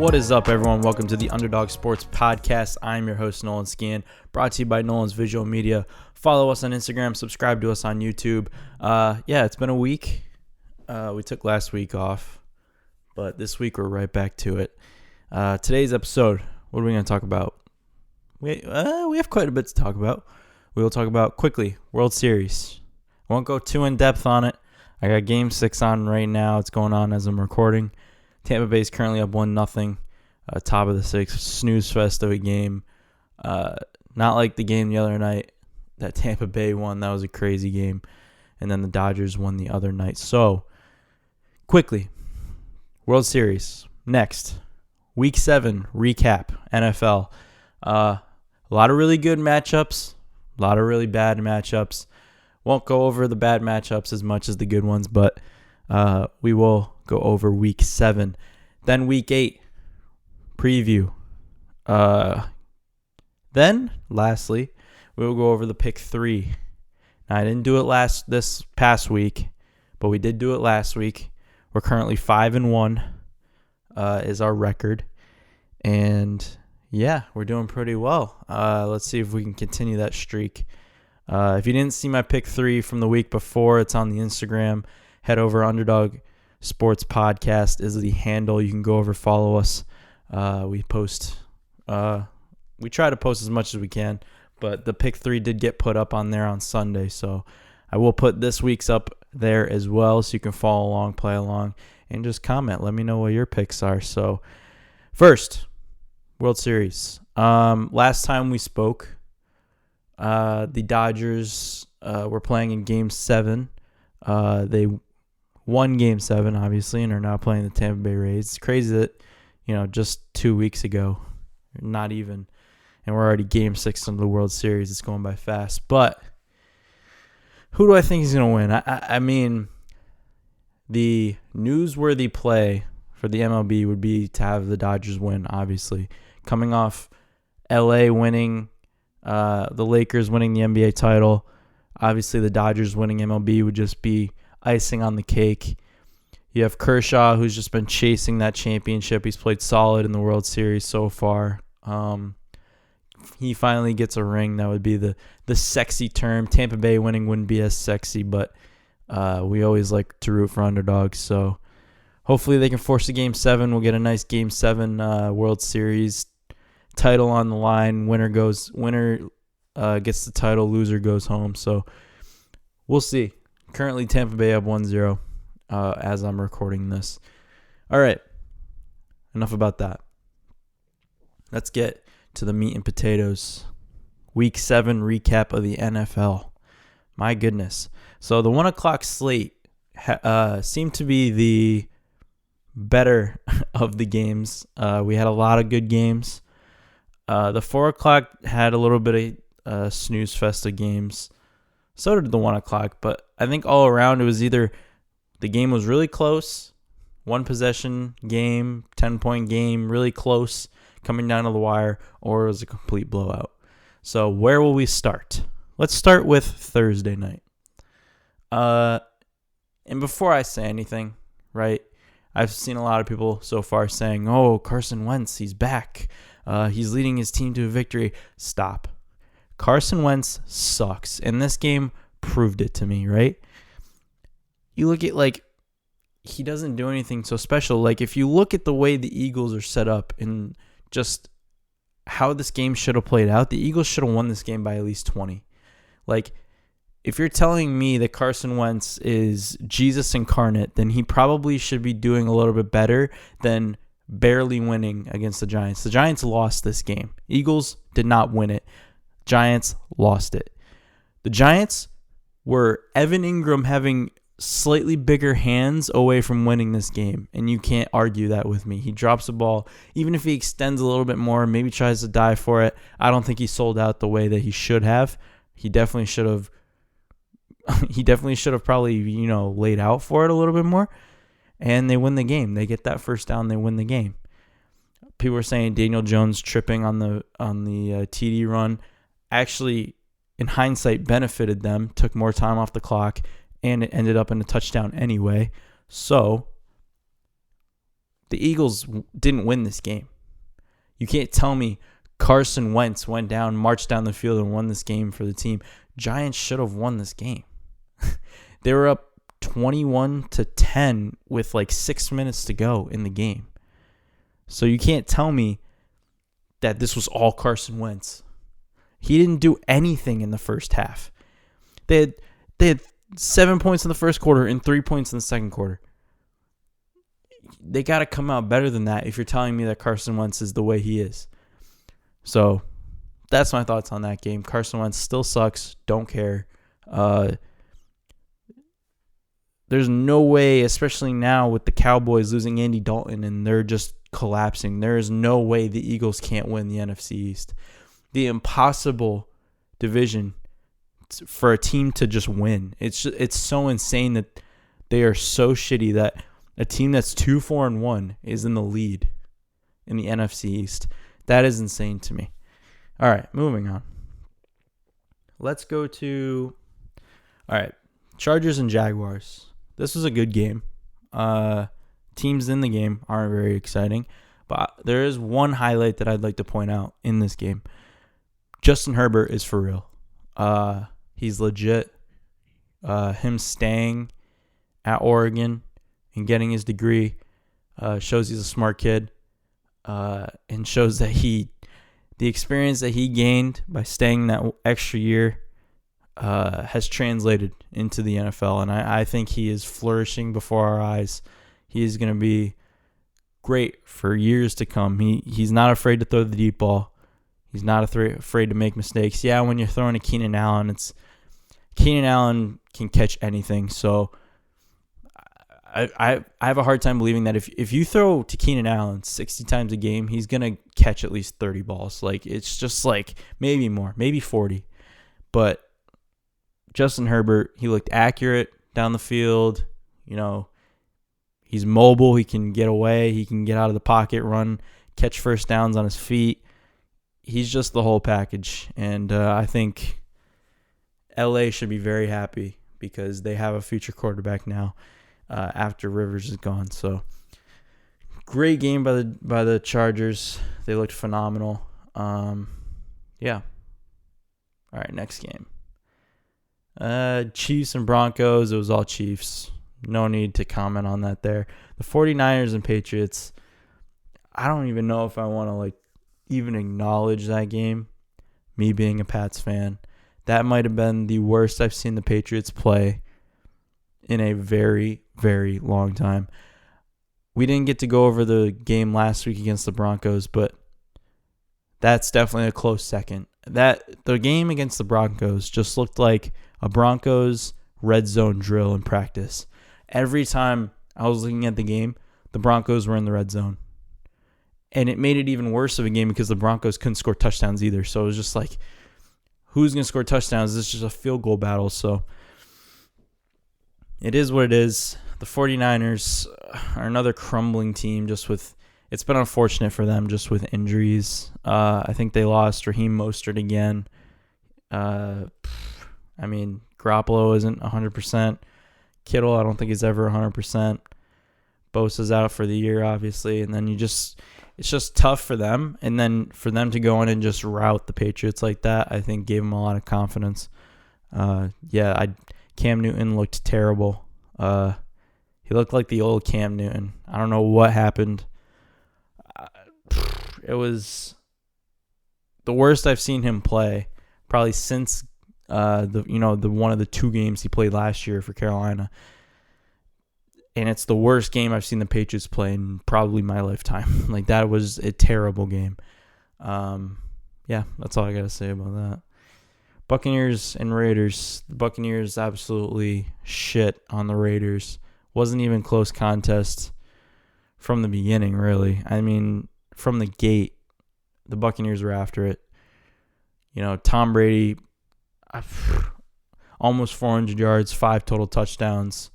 What is up, everyone? Welcome to the Underdog Sports Podcast. I'm your host, Nolan, brought to you by Nolan's Visual Media. Follow us on Instagram, subscribe to us on YouTube. It's been a week. We took last week off, but this week we're right back to it. Today's episode, what are we going to talk about? We have quite a bit to talk about. We will talk about quickly World Series. Won't go too in depth on it. I got Game 6 on right now. It's going on as I'm recording. Tampa Bay is currently up 1-0, top of the sixth. Snooze fest of a game. Not like the game the other night that Tampa Bay won. That was a crazy game. And then the Dodgers won the other night. So, quickly, World Series. Next, Week 7 recap, NFL. A lot of really good matchups. A lot of really bad matchups. Won't go over the bad matchups as much as the good ones, but we will go over Week 7. Then Week 8, preview. Then, lastly, we will go over the Pick 3. Now, I didn't do it this past week, but we did do it last week. We're currently 5-1 is our record. And, yeah, we're doing pretty well. Let's see if we can continue that streak. If you didn't see my Pick 3 from the week before, it's on the Instagram. Head over. Underdog Sports Podcast is the handle. You can go over, follow us. We post. We try to post as much as we can, but the Pick 3 did get put up on there on Sunday, so I will put this week's up there as well, so you can follow along, play along, and just comment. Let me know what your picks are. So, first, World Series. Last time we spoke, the Dodgers were playing in Game 7. They won Game 7, obviously, and are now playing the Tampa Bay Rays. It's crazy that, just 2 weeks ago, not even, and we're already Game 6 of the World Series. It's going by fast. But who do I think is going to win? I mean, the newsworthy play for the MLB would be to have the Dodgers win, obviously. Coming off LA winning, the Lakers winning the NBA title, obviously the Dodgers winning MLB would just be icing on the cake. You have Kershaw, who's just been chasing that championship. He's played solid in the World Series so far. He finally gets a ring. That would be the sexy term. Tampa Bay winning wouldn't be as sexy, but we always like to root for underdogs. So hopefully they can force a Game 7. We'll get a nice Game 7 World Series title on the line. Winner gets the title. Loser goes home. So we'll see. Currently, Tampa Bay up 1-0 as I'm recording this. All right. Enough about that. Let's get to the meat and potatoes. Week 7 recap of the NFL. My goodness. So the 1 o'clock slate seemed to be the better of the games. We had a lot of good games. The 4 o'clock had a little bit of snooze fest of games. So did the 1 o'clock, but I think all around it was either the game was really close, one possession game, 10-point game, really close, coming down to the wire, or it was a complete blowout. So where will we start? Let's start with Thursday night. And before I say anything, right, I've seen a lot of people so far saying, oh, Carson Wentz, he's back. He's leading his team to a victory. Stop. Carson Wentz sucks, and this game proved it to me, right? You look at, he doesn't do anything so special. If you look at the way the Eagles are set up and just how this game should have played out, the Eagles should have won this game by at least 20. If you're telling me that Carson Wentz is Jesus incarnate, then he probably should be doing a little bit better than barely winning against the Giants. The Giants lost this game. Eagles did not win it. Giants lost it. The Giants were Evan Ingram having slightly bigger hands away from winning this game, and you can't argue that with me. He drops the ball. Even if he extends a little bit more, maybe tries to dive for it, I don't think he sold out the way that he should have. He definitely should have probably, laid out for it a little bit more, and they win the game. They get that first down, they win the game. People were saying Daniel Jones tripping on the TD run actually, in hindsight, benefited them, took more time off the clock, and it ended up in a touchdown anyway. So The Eagles didn't win this game. You can't tell me Carson Wentz went down, marched down the field, and won this game for the team. Giants should have won this game. They were up 21-10 with like 6 minutes to go in the game. So you can't tell me that this was all Carson Wentz. He didn't do anything in the first half. They had 7 points in the first quarter and 3 points in the second quarter. They got to come out better than that if you're telling me that Carson Wentz is the way he is. So that's my thoughts on that game. Carson Wentz still sucks. Don't care. There's no way, especially now with the Cowboys losing Andy Dalton and they're just collapsing, there is no way the Eagles can't win the NFC East. The impossible division for a team to just win. It's so insane that they are so shitty that a team that's 2-4-1 is in the lead in the NFC East. That is insane to me. All right, moving on. Let's go to, Chargers and Jaguars. This was a good game. Teams in the game aren't very exciting, but there is one highlight that I'd like to point out in this game. Justin Herbert is for real. He's legit. Him staying at Oregon and getting his degree shows he's a smart kid, and shows that the experience that he gained by staying that extra year has translated into the NFL, and I think he is flourishing before our eyes. He is going to be great for years to come. He's not afraid to throw the deep ball. He's not afraid to make mistakes. Yeah, when you're throwing to Keenan Allen, Keenan Allen can catch anything. So I have a hard time believing that if you throw to Keenan Allen 60 times a game, he's going to catch at least 30 balls. Like, it's just like maybe more, maybe 40. But Justin Herbert, he looked accurate down the field. You know, he's mobile. He can get away. He can get out of the pocket, run, catch first downs on his feet. He's just the whole package. And I think LA should be very happy because they have a future quarterback now after Rivers is gone. So great game by the Chargers. They looked phenomenal. Yeah. All right, next game. Chiefs and Broncos. It was all Chiefs. No need to comment on that there. The 49ers and Patriots. I don't even know if I want to even acknowledge that game. Me being a Pats fan. That might have been the worst I've seen the Patriots play in a very, very long time. We didn't get to go over the game last week against the Broncos, but that's definitely a close second. The game against the Broncos just looked like a Broncos red zone drill in practice. Every time I was looking at the game, the Broncos were in the red zone. And it made it even worse of a game because the Broncos couldn't score touchdowns either. So it was just like, who's going to score touchdowns? This is just a field goal battle. So it is what it is. The 49ers are another crumbling team. It's been unfortunate for them just with injuries. I think they lost Raheem Mostert again. Garoppolo isn't 100%. Kittle, I don't think is ever 100%. Bosa's out for the year, obviously. And then it's just tough for them. And then for them to go in and just rout the Patriots like that, I think gave them a lot of confidence. Cam Newton looked terrible. He looked like the old Cam Newton. I don't know what happened. It was the worst I've seen him play probably since the one of the two games he played last year for Carolina. And it's the worst game I've seen the Patriots play in probably my lifetime. That was a terrible game. That's all I got to say about that. Buccaneers and Raiders. The Buccaneers absolutely shit on the Raiders. Wasn't even close contest from the beginning, really. I mean, from the gate, the Buccaneers were after it. Tom Brady, almost 400 yards, 5 total touchdowns.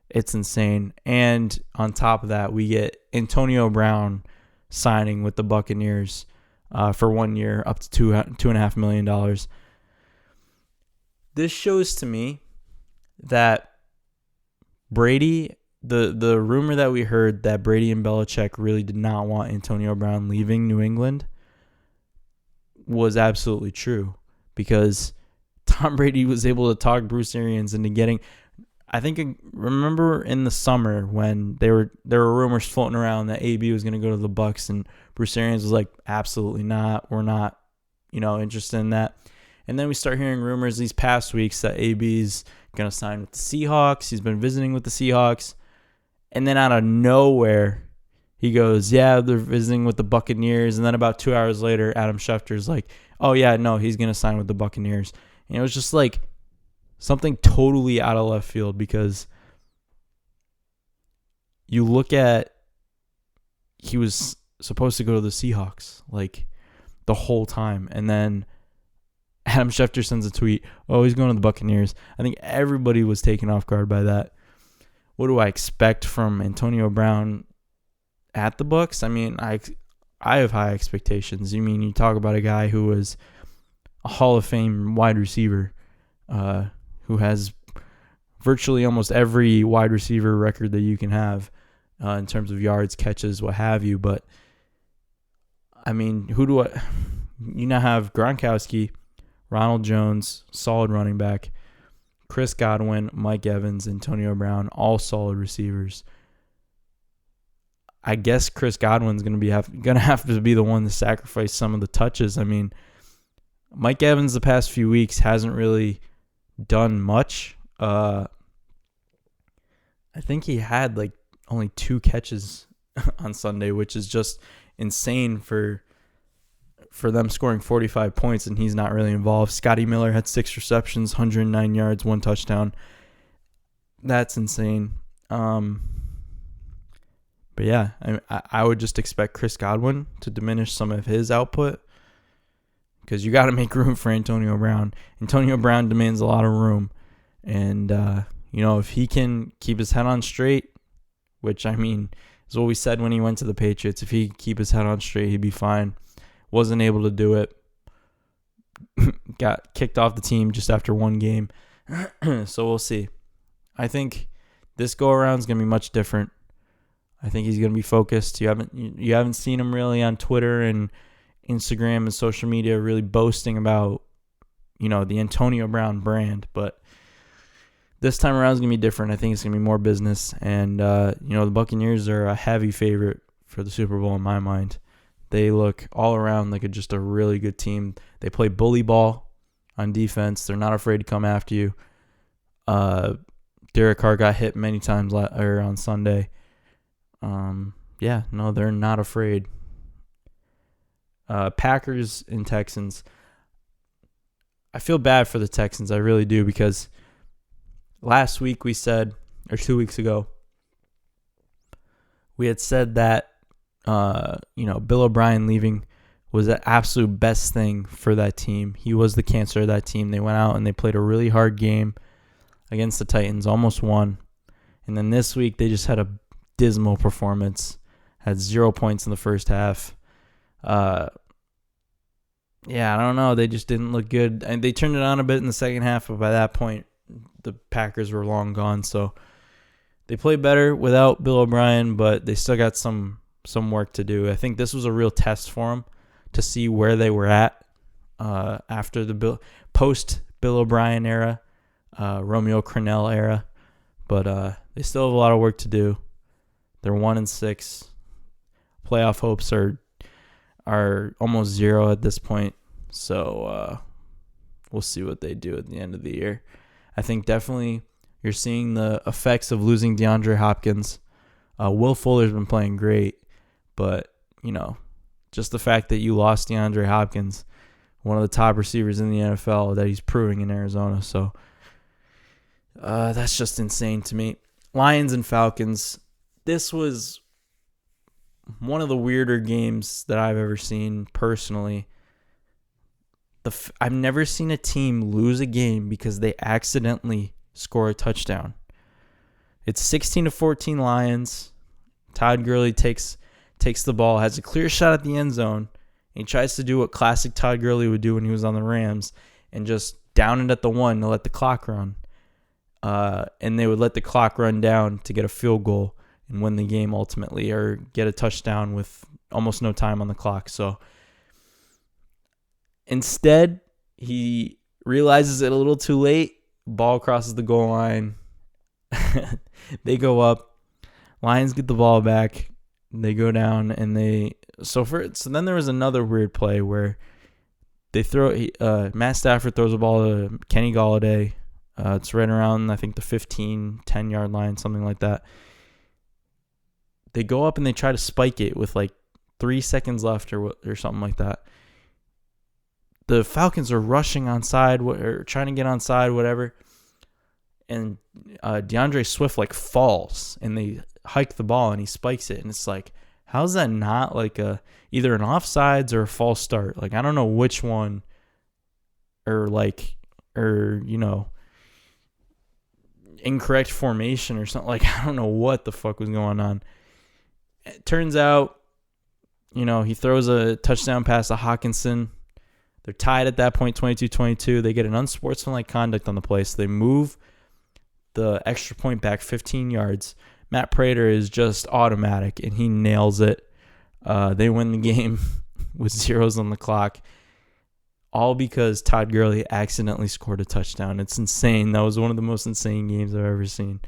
It's insane. And on top of that, we get Antonio Brown signing with the Buccaneers for 1 year, up to $2.5 million. This shows to me that Brady the rumor that we heard that Brady and Belichick really did not want Antonio Brown leaving New England was absolutely true, because Tom Brady was able to talk Bruce Arians into getting. I think remember in the summer when there were rumors floating around that AB was going to go to the Bucs, and Bruce Arians was like, absolutely not. We're not, interested in that. And then we start hearing rumors these past weeks that AB's going to sign with the Seahawks. He's been visiting with the Seahawks. And then out of nowhere, he goes, yeah, they're visiting with the Buccaneers. And then about 2 hours later, Adam Schefter's like, oh, yeah, no, he's going to sign with the Buccaneers. And it was just like something totally out of left field, because you look at, he was supposed to go to the Seahawks like the whole time. And then Adam Schefter sends a tweet, oh, he's going to the Buccaneers. I think everybody was taken off guard by that. What do I expect from Antonio Brown at the Bucs? I mean, I have high expectations. You talk about a guy who was a Hall of Fame wide receiver, who has virtually almost every wide receiver record that you can have in terms of yards, catches, what have you. But, I mean, you now have Gronkowski, Ronald Jones, solid running back, Chris Godwin, Mike Evans, Antonio Brown, all solid receivers. I guess Chris Godwin's going to have to be the one to sacrifice some of the touches. I mean, Mike Evans the past few weeks hasn't really done much. I think he had like only 2 catches on Sunday, which is just insane for them scoring 45 points, and he's not really involved. Scotty Miller had 6 receptions, 109 yards, 1 touchdown. That's insane. But yeah, I would just expect Chris Godwin to diminish some of his output, because you got to make room for Antonio Brown. Antonio Brown demands a lot of room. And, if he can keep his head on straight, which, I mean, is what we said when he went to the Patriots. If he could keep his head on straight, he'd be fine. Wasn't able to do it. Got kicked off the team just after 1 game. So we'll see. I think this go-around is going to be much different. I think he's going to be focused. You haven't seen him really on Twitter and Instagram and social media really boasting about, the Antonio Brown brand. But this time around is going to be different. I think it's going to be more business. And, the Buccaneers are a heavy favorite for the Super Bowl in my mind. They look all around like just a really good team. They play bully ball on defense. They're not afraid to come after you. Derek Carr got hit many times on Sunday. They're not afraid. Packers and Texans. I feel bad for the Texans. I really do, because last week we said, or 2 weeks ago, we had said that Bill O'Brien leaving was the absolute best thing for that team. He was the cancer of that team. They went out and they played a really hard game against the Titans, almost won. And then this week they just had a dismal performance, had 0 points in the first half. I don't know. They just didn't look good. And they turned it on a bit in the second half, but by that point, the Packers were long gone. So they played better without Bill O'Brien, but they still got some work to do. I think this was a real test for them to see where they were at after the post-Bill O'Brien era, Romeo Crennel era. But they still have a lot of work to do. They're 1-6. Playoff hopes are almost 0 at this point. So we'll see what they do at the end of the year. I think definitely you're seeing the effects of losing DeAndre Hopkins. Will Fuller's been playing great, but, just the fact that you lost DeAndre Hopkins, one of the top receivers in the NFL, that he's proving in Arizona. So that's just insane to me. Lions and Falcons. This was one of the weirder games that I've ever seen personally. I've never seen a team lose a game because they accidentally score a touchdown. It's 16-14 Lions. Todd Gurley takes the ball, has a clear shot at the end zone, and he tries to do what classic Todd Gurley would do when he was on the Rams and just down it at the 1 to let the clock run. and they would let the clock run down to get a field goal and win the game ultimately, or get a touchdown with almost no time on the clock. So instead, he realizes it a little too late. Ball crosses the goal line. They go up. Lions get the ball back. They go down, and so then there was another weird play where they Matt Stafford throws a ball to Kenny Golladay. It's right around, I think, the 10-yard line, something like that. They go up and they try to spike it with like 3 seconds left or something like that. The Falcons are rushing onside or trying to get onside, whatever. And DeAndre Swift like falls, and they hike the ball and he spikes it. And it's like, how's that not like either an offsides or a false start? Like, I don't know which one, or incorrect formation or something. Like, I don't know what the fuck was going on. It turns out, he throws a touchdown pass to Hawkinson. They're tied at that point, 22-22. They get an unsportsmanlike conduct on the play, so they move the extra point back 15 yards. Matt Prater is just automatic, and he nails it. They win the game with zeros on the clock, all because Todd Gurley accidentally scored a touchdown. It's insane. That was one of the most insane games I've ever seen.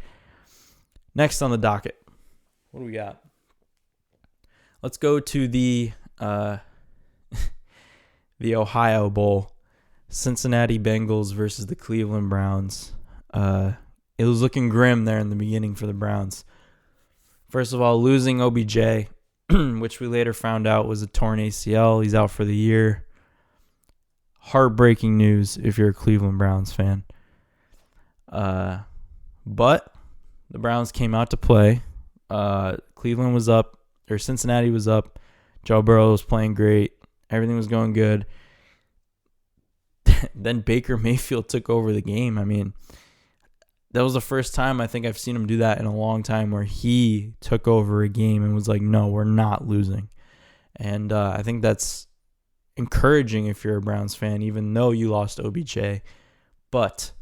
Next on the docket, what do we got? Let's go to the Ohio Bowl. Cincinnati Bengals versus the Cleveland Browns. It was looking grim there in the beginning for the Browns. First of all, losing OBJ, which we later found out was a torn ACL. He's out for the year. Heartbreaking news if you're a Cleveland Browns fan. But the Browns came out to play. Cleveland was up, or Cincinnati was up. Joe Burrow was playing great. Everything was going good. Then Baker Mayfield took over the game. I mean, that was the first time I think I've seen him do that in a long time, where he took over a game and was like, no, we're not losing. And I think that's encouraging if you're a Browns fan, even though you lost OBJ. But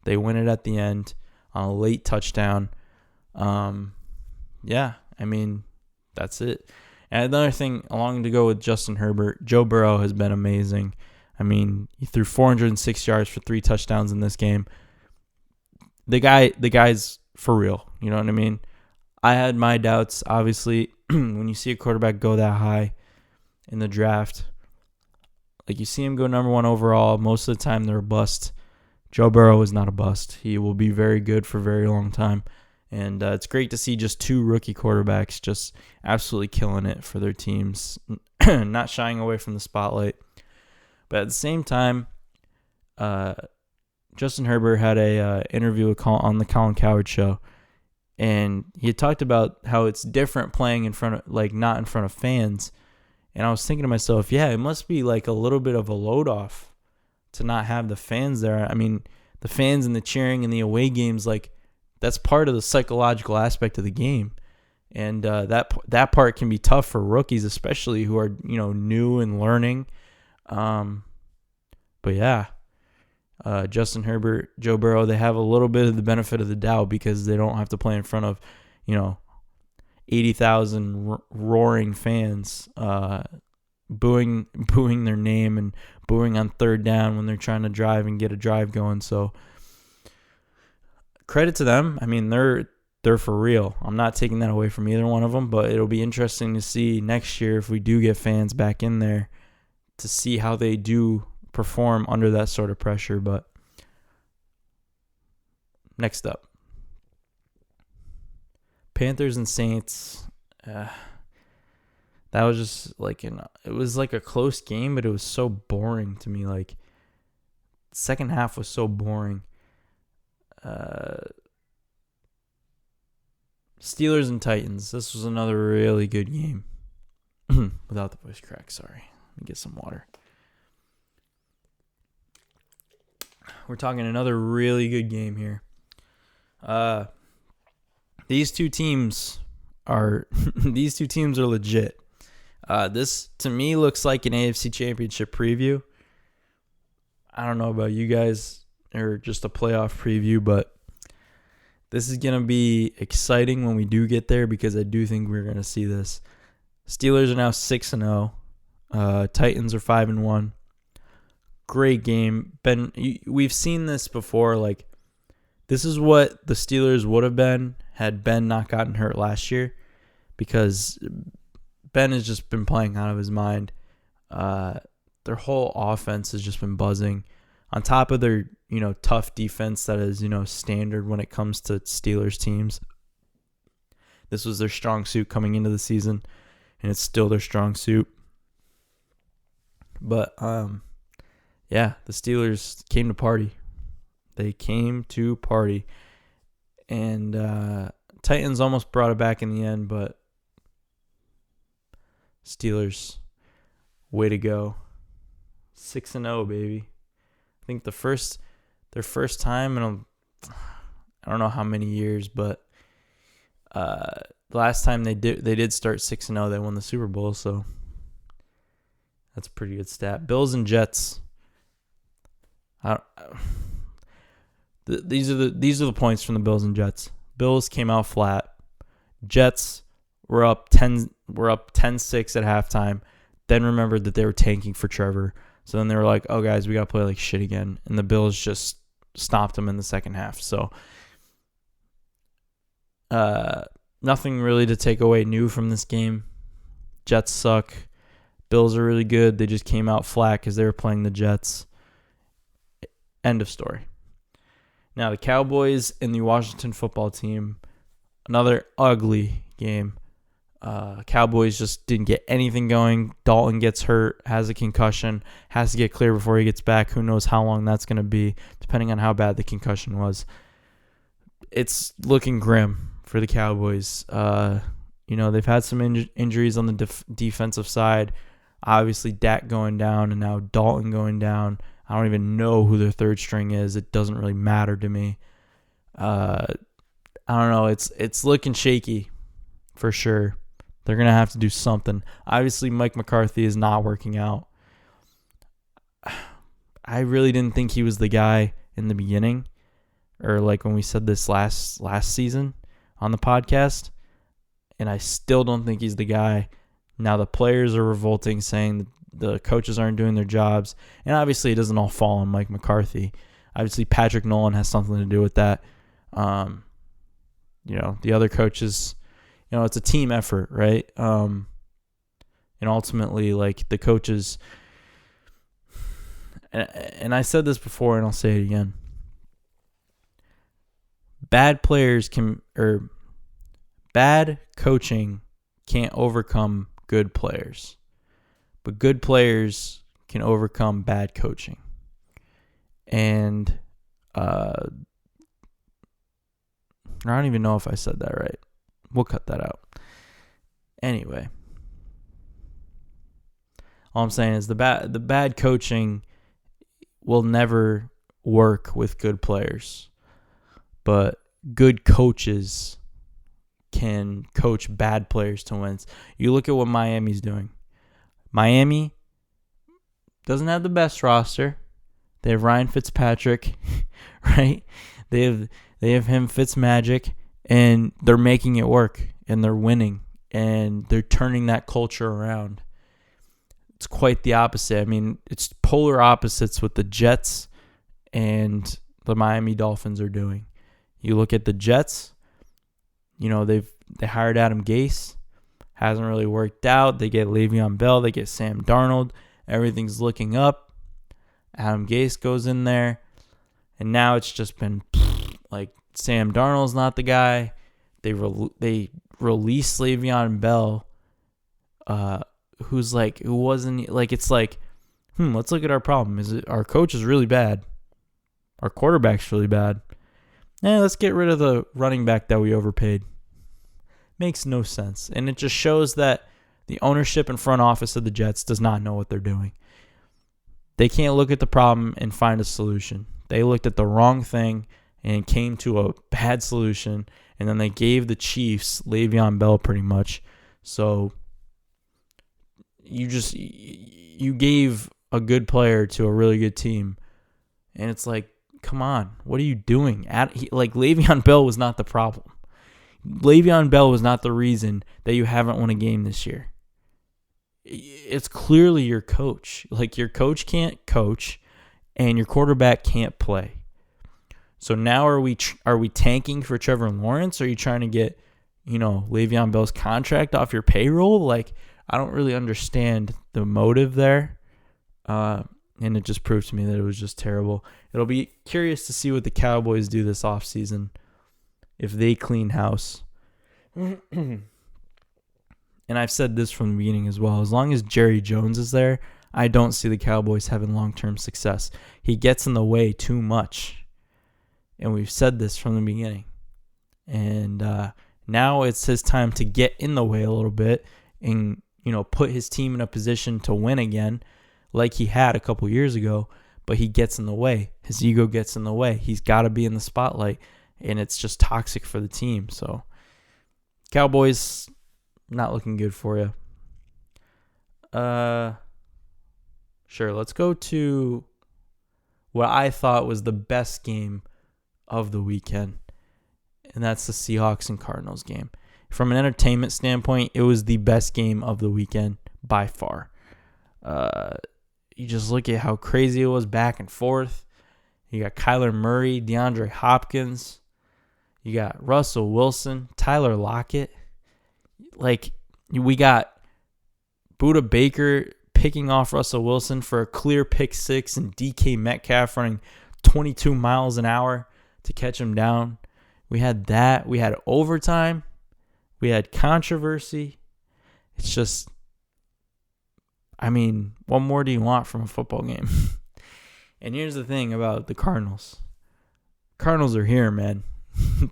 they win it at the end on a late touchdown. Yeah, I mean, that's it. And another thing along to go with Justin Herbert, Joe Burrow has been amazing. I mean, he threw 406 yards for 3 touchdowns in this game. The guy's for real. You know what I mean? I had my doubts, obviously, when you see a quarterback go that high in the draft. Like, you see him go number 1 overall. Most of the time, they're a bust. Joe Burrow is not a bust. He will be very good for a very long time. And it's great to see just 2 rookie quarterbacks just absolutely killing it for their teams, not shying away from the spotlight. But at the same time, Justin Herbert had a interview on the Colin Cowherd show, and he had talked about how it's different playing in front of, like, not in front of fans. And I was thinking to myself, yeah, it must be like a little bit of a load off to not have the fans there. I mean, the fans and the cheering and the away games, like, that's part of the psychological aspect of the game. And that part can be tough for rookies, especially who are, new and learning. But yeah, Justin Herbert, Joe Burrow, they have a little bit of the benefit of the doubt because they don't have to play in front of, 80,000 roaring fans, booing their name and booing on third down when they're trying to drive and get a drive going. So credit to them. I mean, they're for real. I'm not taking that away from either one of them, but it'll be interesting to see next year if we do get fans back in there to see how they do perform under that sort of pressure. But next up, Panthers and Saints. That was just like it was like a close game, but it was so boring to me. Like, the second half was so boring. Steelers and Titans. This was another really good game. Without the voice crack, sorry. Let me get some water. We're talking another really good game here. These two teams are legit. This to me looks like an AFC Championship preview. I don't know about you guys. or just a playoff preview, but this is going to be exciting when we do get there because I do think we're going to see this. Steelers are now 6-0. Titans are 5-1. Great game. We've seen this before. Like, this is what the Steelers would have been had Ben not gotten hurt last year, because Ben has just been playing out of his mind. Their whole offense has just been buzzing. On top of their, tough defense that is, standard when it comes to Steelers teams. This was their strong suit coming into the season, and it's still their strong suit. But, the Steelers came to party. They came to party. And Titans almost brought it back in the end, but Steelers, way to go. 6-0, baby. I think their first time in I don't know how many years, but the last time they did start 6-0, they won the Super Bowl, so that's a pretty good stat. Bills and Jets. These are the points from the Bills and Jets. Bills came out flat. Jets were up 10-6 at halftime. Then remembered that they were tanking for Trevor. So then they were like, "Oh guys, we got to play like shit again." And the Bills just stopped them in the second half. So nothing really to take away new from this game. Jets suck. Bills are really good. They just came out flat because they were playing the Jets. End of story. Now the Cowboys and the Washington football team, another ugly game. Cowboys just didn't get anything going. Dalton gets hurt, has a concussion, has to get clear before he gets back. Who knows how long that's going to be, depending on how bad the concussion was. It's looking grim for the Cowboys. They've had some injuries on the defensive side. Obviously, Dak going down, and now Dalton going down. I don't even know who their third string is. It doesn't really matter to me. I don't know. It's looking shaky for sure. They're going to have to do something. Obviously, Mike McCarthy is not working out. I really didn't think he was the guy in the beginning, or like when we said this last season on the podcast, and I still don't think he's the guy. Now the players are revolting, saying the coaches aren't doing their jobs, and obviously it doesn't all fall on Mike McCarthy. Obviously, Patrick Nolan has something to do with that. The other coaches, it's a team effort, right? And ultimately, like, the coaches, and I said this before and I'll say it again. Bad coaching can't overcome good players. But good players can overcome bad coaching. And I don't even know if I said that right. We'll cut that out. Anyway, all I'm saying is the bad coaching will never work with good players. But good coaches can coach bad players to wins. You look at what Miami's doing. Miami doesn't have the best roster. They have Ryan Fitzpatrick, right? They have him Fitzmagic, and they're making it work, and they're winning, and they're turning that culture around. It's quite the opposite. I mean, it's polar opposites what the Jets and the Miami Dolphins are doing. You look at the Jets, they hired Adam Gase. Hasn't really worked out. They get Le'Veon Bell. They get Sam Darnold. Everything's looking up. Adam Gase goes in there. And now it's just been like Sam Darnold's not the guy. They release Le'Veon Bell, who wasn't like, it's like, let's look at our problem. Is it our coach is really bad? Our quarterback's really bad. Let's get rid of the running back that we overpaid. Makes no sense. And it just shows that the ownership and front office of the Jets does not know what they're doing. They can't look at the problem and find a solution. They looked at the wrong thing and came to a bad solution, and then they gave the Chiefs Le'Veon Bell pretty much. So you gave a good player to a really good team. And it's like, come on. What are you doing? Le'Veon Bell was not the problem. Le'Veon Bell was not the reason that you haven't won a game this year. It's clearly your coach. Your coach can't coach, and your quarterback can't play. So now are we tanking for Trevor Lawrence? Or are you trying to get, Le'Veon Bell's contract off your payroll? I don't really understand the motive there. And it just proved to me that it was just terrible. It'll be curious to see what the Cowboys do this offseason if they clean house. And I've said this from the beginning as well. As long as Jerry Jones is there, I don't see the Cowboys having long-term success. He gets in the way too much. And we've said this from the beginning. And now it's his time to get in the way a little bit and, put his team in a position to win again like he had a couple years ago. But he gets in the way. His ego gets in the way. He's got to be in the spotlight. And it's just toxic for the team. So, Cowboys, not looking good for you. Sure, let's go to what I thought was the best game of the weekend, and that's the Seahawks and Cardinals game. From an entertainment standpoint, it was the best game of the weekend by far. You just look at how crazy it was back and forth. You got Kyler Murray, DeAndre Hopkins. You got Russell Wilson, Tyler Lockett. We got Budda Baker picking off Russell Wilson for a clear pick six and DK Metcalf running 22 miles an hour to catch him down. We had that. We had overtime. We had controversy. It's just, what more do you want from a football game? And here's the thing about the Cardinals. Cardinals are here, man.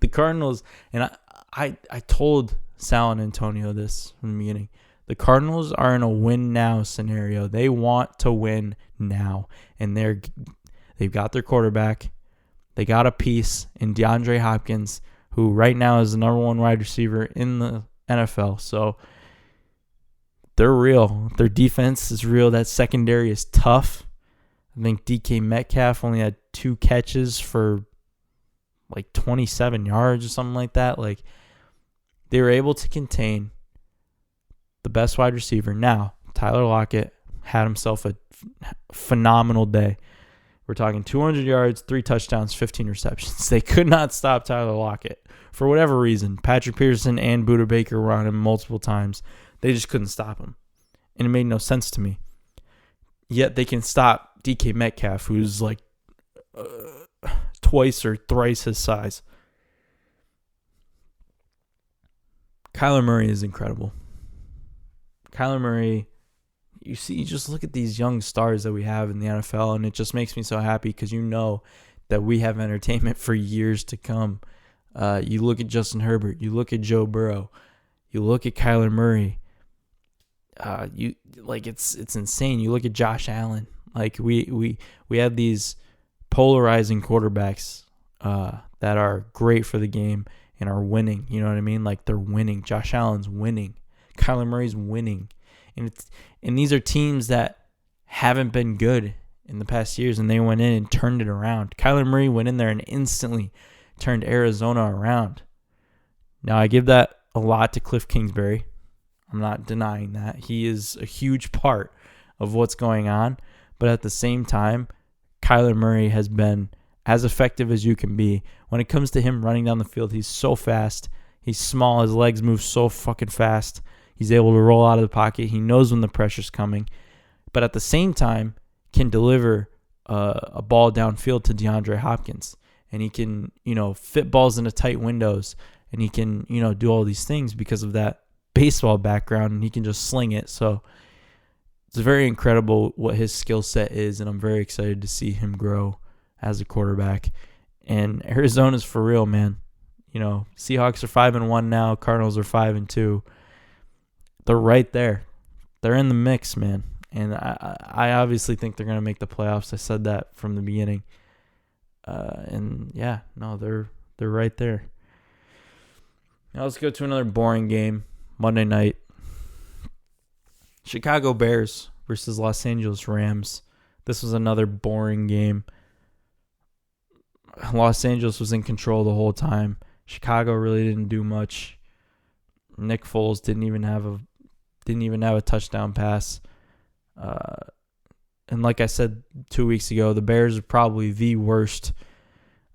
The Cardinals, and I told Sal and Antonio this from the beginning. The Cardinals are in a win now scenario. They want to win now. And they've got their quarterback. They got a piece in DeAndre Hopkins, who right now is the number one wide receiver in the NFL. So they're real. Their defense is real. That secondary is tough. I think DK Metcalf only had 2 catches for 27 yards or something like that. They were able to contain the best wide receiver. Now, Tyler Lockett had himself a phenomenal day. We're talking 200 yards, 3 touchdowns, 15 receptions. They could not stop Tyler Lockett for whatever reason. Patrick Peterson and Budda Baker were on him multiple times. They just couldn't stop him. And it made no sense to me. Yet they can stop DK Metcalf, who's twice or thrice his size. Kyler Murray is incredible. Kyler Murray, you just look at these young stars that we have in the NFL, and it just makes me so happy because that we have entertainment for years to come. You look at Justin Herbert, you look at Joe Burrow, you look at Kyler Murray. It's insane. You look at Josh Allen. We have these polarizing quarterbacks that are great for the game and are winning. You know what I mean? They're winning. Josh Allen's winning. Kyler Murray's winning. And these are teams that haven't been good in the past years, and they went in and turned it around. Kyler Murray went in there and instantly turned Arizona around. Now, I give that a lot to Cliff Kingsbury. I'm not denying that. He is a huge part of what's going on. But at the same time, Kyler Murray has been as effective as you can be. When it comes to him running down the field, he's so fast. He's small. His legs move so fucking fast. He's able to roll out of the pocket. He knows when the pressure's coming. But at the same time, can deliver a ball downfield to DeAndre Hopkins. And he can, fit balls into tight windows. And he can, do all these things because of that baseball background. And he can just sling it. So it's very incredible what his skill set is. And I'm very excited to see him grow as a quarterback. And Arizona's for real, man. Seahawks are 5-1 now. Cardinals are 5-2. They're right there. They're in the mix, man. And I obviously think they're going to make the playoffs. I said that from the beginning. They're right there. Now let's go to another boring game. Monday night. Chicago Bears versus Los Angeles Rams. This was another boring game. Los Angeles was in control the whole time. Chicago really didn't do much. Nick Foles didn't even have a touchdown pass. And like I said 2 weeks ago, the Bears are probably the worst.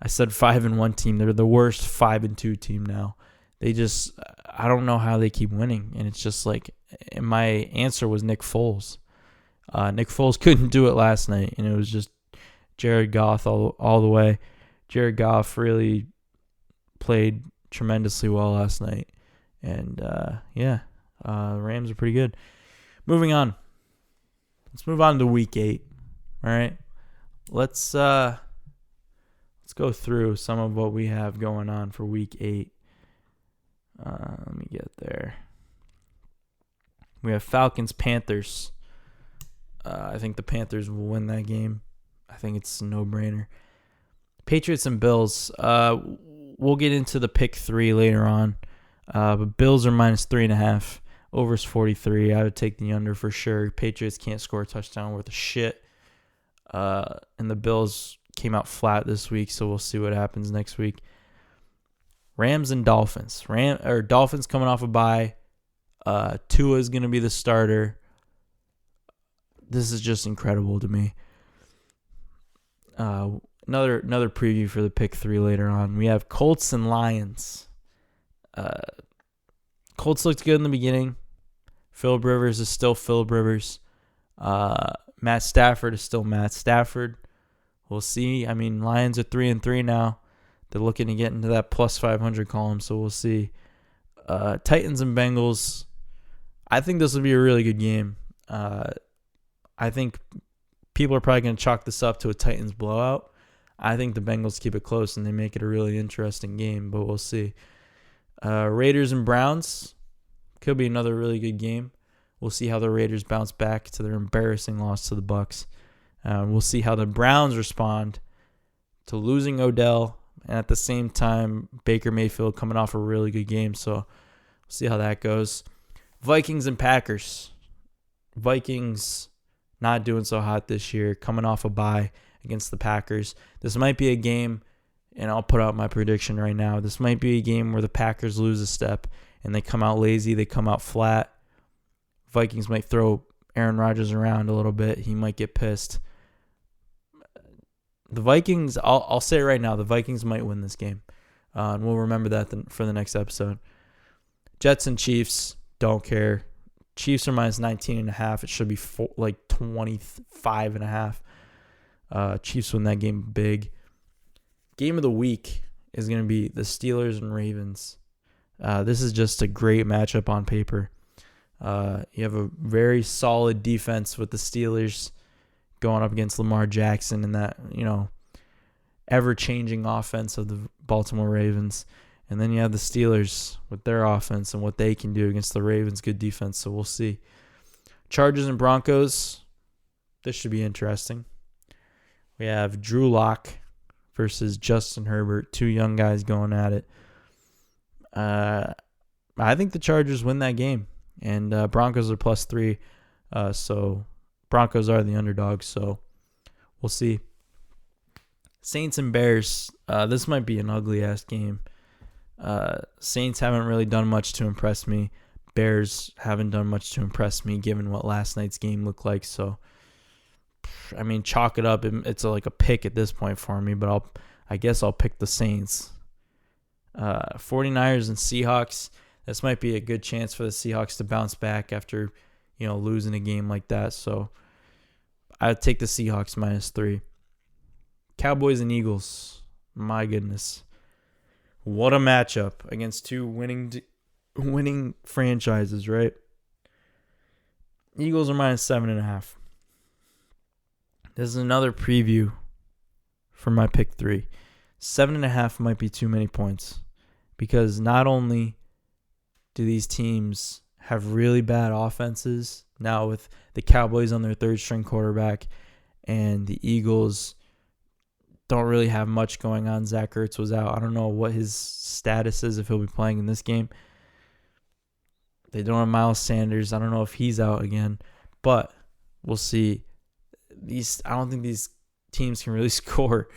I said 5-1 team. They're the worst 5-2 team now. I don't know how they keep winning. And it's just like, and my answer was Nick Foles. Nick Foles couldn't do it last night, and it was just Jared Goff all the way. Jared Goff really played tremendously well last night. And, the Rams are pretty good. Moving on. Let's move on to Week 8. All right? Let's go through some of what we have going on for Week 8. Let me get there. We have Falcons-Panthers. I think the Panthers will win that game. I think it's a no-brainer. Patriots and Bills. We'll get into the pick 3 later on. But Bills are minus 3.5. Over's 43. I would take the under for sure. Patriots can't score a touchdown worth of shit. And the Bills came out flat this week, so we'll see what happens next week. Rams and Dolphins. Dolphins coming off a bye. Tua is going to be the starter. This is just incredible to me. Another preview for the pick 3 later on. We have Colts and Lions. Colts looked good in the beginning. Phillip Rivers is still Phillip Rivers. Matt Stafford is still Matt Stafford. We'll see. I mean, Lions are 3-3 now. They're looking to get into that plus 500 column, so we'll see. Titans and Bengals. I think this will be a really good game. I think people are probably going to chalk this up to a Titans blowout. I think the Bengals keep it close and they make it a really interesting game, but we'll see. Raiders and Browns. Could be another really good game. We'll see how the Raiders bounce back to their embarrassing loss to the Bucs. We'll see how the Browns respond to losing Odell, and at the same time, Baker Mayfield coming off a really good game. So we'll see how that goes. Vikings and Packers. Vikings not doing so hot this year, coming off a bye against the Packers. This might be a game, and I'll put out my prediction right now. This might be a game where the Packers lose a step and they come out lazy, they come out flat. Vikings might throw Aaron Rodgers around a little bit. He might get pissed. The Vikings, I'll say it right now, the Vikings might win this game. And we'll remember that for the next episode. Jets and Chiefs, don't care. Chiefs are minus 19.5. It should be 25.5. Chiefs win that game big. Game of the week is going to be the Steelers and Ravens. This is just a great matchup on paper. You have a very solid defense with the Steelers going up against Lamar Jackson and that, ever-changing offense of the Baltimore Ravens. And then you have the Steelers with their offense and what they can do against the Ravens' good defense. So we'll see. Chargers and Broncos. This should be interesting. We have Drew Lock versus Justin Herbert. Two young guys going at it. I think the Chargers win that game. And Broncos are plus 3. So Broncos are the underdogs. So we'll see. Saints and Bears. This might be an ugly-ass game. Saints haven't really done much to impress me. Bears haven't done much to impress me given what last night's game looked like. So, I mean, chalk it up. It's like a pick at this point for me, but I guess I'll pick the Saints. 49ers and Seahawks. This might be a good chance for the Seahawks to bounce back after, losing a game like that. So, I'd take the Seahawks minus 3. Cowboys and Eagles. My goodness. What a matchup against two winning franchises, right? Eagles are minus 7.5. This is another preview for my pick 3. 7.5 might be too many points because not only do these teams have really bad offenses now with the Cowboys on their third-string quarterback and the Eagles don't really have much going on. Zach Ertz was out. I don't know what his status is if he'll be playing in this game. They don't have Miles Sanders. I don't know if he's out again, but we'll see. I don't think these teams can really score.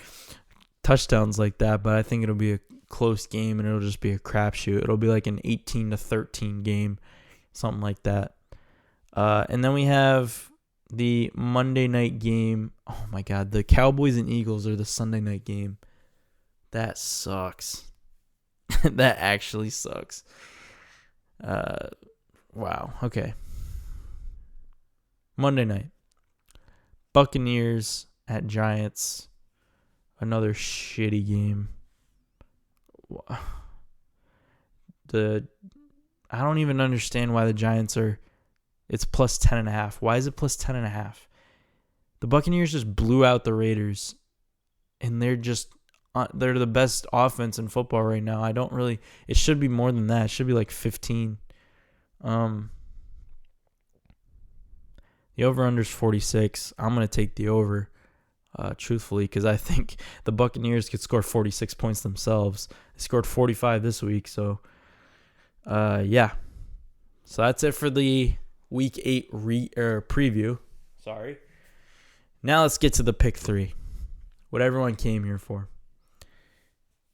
touchdowns like that, but I think it'll be a close game and it'll just be a crapshoot. It'll be like an 18-13 game, something like that. And then we have the Monday night game. Oh my God, the Cowboys and Eagles are the Sunday night game. That sucks. That actually sucks. Wow. Okay. Monday night. Buccaneers at Giants. Another shitty game. I don't even understand why the Giants are. It's plus 10.5. Why is it plus 10.5? The Buccaneers just blew out the Raiders, and they're the best offense in football right now. It should be more than that. It should be like 15. The over-under is 46. I'm going to take the over, truthfully, because I think the Buccaneers could score 46 points themselves. They scored 45 this week, so yeah. So that's it for the Week 8 preview. Sorry. Now let's get to the pick 3. What everyone came here for.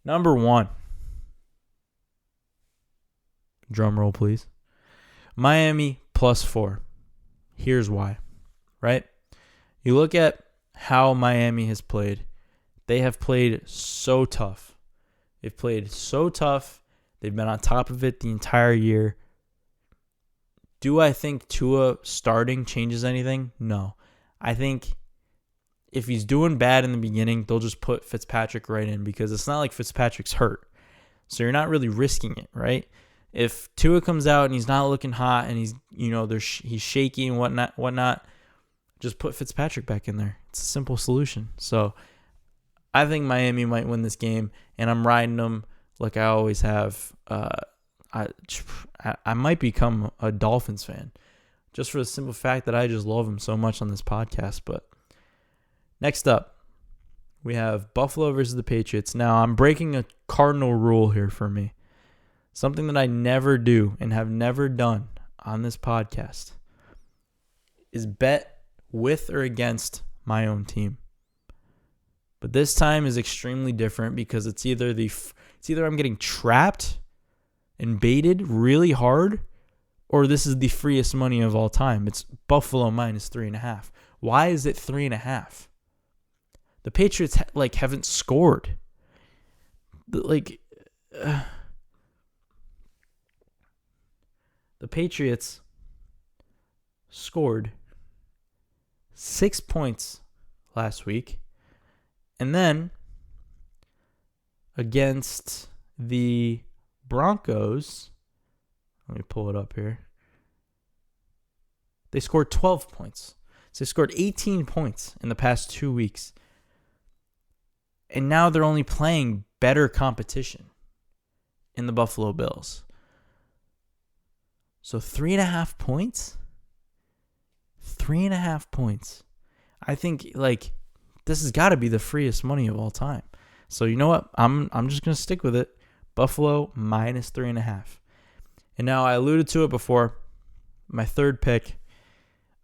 Number 1. Drum roll, please. Miami plus 4. Here's why, right? You look at how Miami has played. They have played so tough. They've played so tough. They've been on top of it the entire year. Do I think Tua starting changes anything? No. I think if he's doing bad in the beginning, they'll just put Fitzpatrick right in because it's not like Fitzpatrick's hurt. So you're not really risking it, right? If Tua comes out and he's not looking hot and he's shaky and whatnot, just put Fitzpatrick back in there. It's a simple solution. So I think Miami might win this game, and I'm riding them like I always have. I might become a Dolphins fan just for the simple fact that I just love them so much on this podcast. But next up, we have Buffalo versus the Patriots. Now, I'm breaking a cardinal rule here for me. Something that I never do and have never done on this podcast is bet with or against my own team. But this time is extremely different because it's either I'm getting trapped and baited really hard, or this is the freest money of all time. It's Buffalo minus 3.5. Why is it 3.5? The Patriots haven't scored. The Patriots scored 6 points last week, and then against the Broncos, let me pull it up here. They scored 12 points. So they scored 18 points in the past 2 weeks. And now they're only playing better competition in the Buffalo Bills. So 3.5 points? 3.5 points. I think this has got to be the freest money of all time. So you know what? I'm just going to stick with it. Buffalo minus 3.5. And now I alluded to it before. My third pick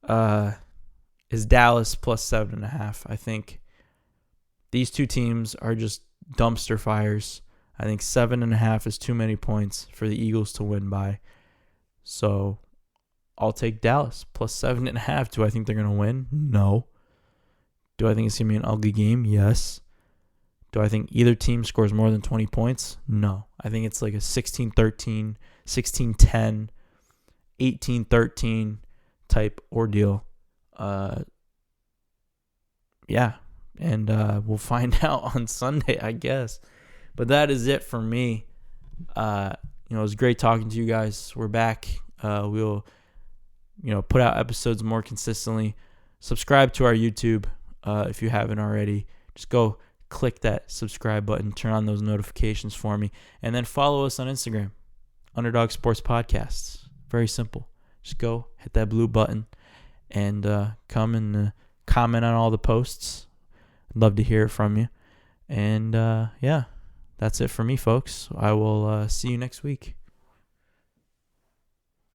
is Dallas plus 7.5. I think these two teams are just dumpster fires. I think 7.5 is too many points for the Eagles to win by. So I'll take Dallas plus 7.5. Do I think they're going to win? No. Do I think it's going to be an ugly game? Yes. Do I think either team scores more than 20 points? No. I think it's like a 16-13, 16-10, 18-13 type ordeal. Yeah. And we'll find out on Sunday, I guess. But that is it for me. It was great talking to you guys. We're back. We'll, put out episodes more consistently. Subscribe to our YouTube if you haven't already. Just go click that subscribe button, turn on those notifications for me, and then follow us on Instagram, Underdog Sports Podcasts. Very simple. Just go hit that blue button and come and comment on all the posts. I'd love to hear from you. And yeah, that's it for me, folks. I will see you next week.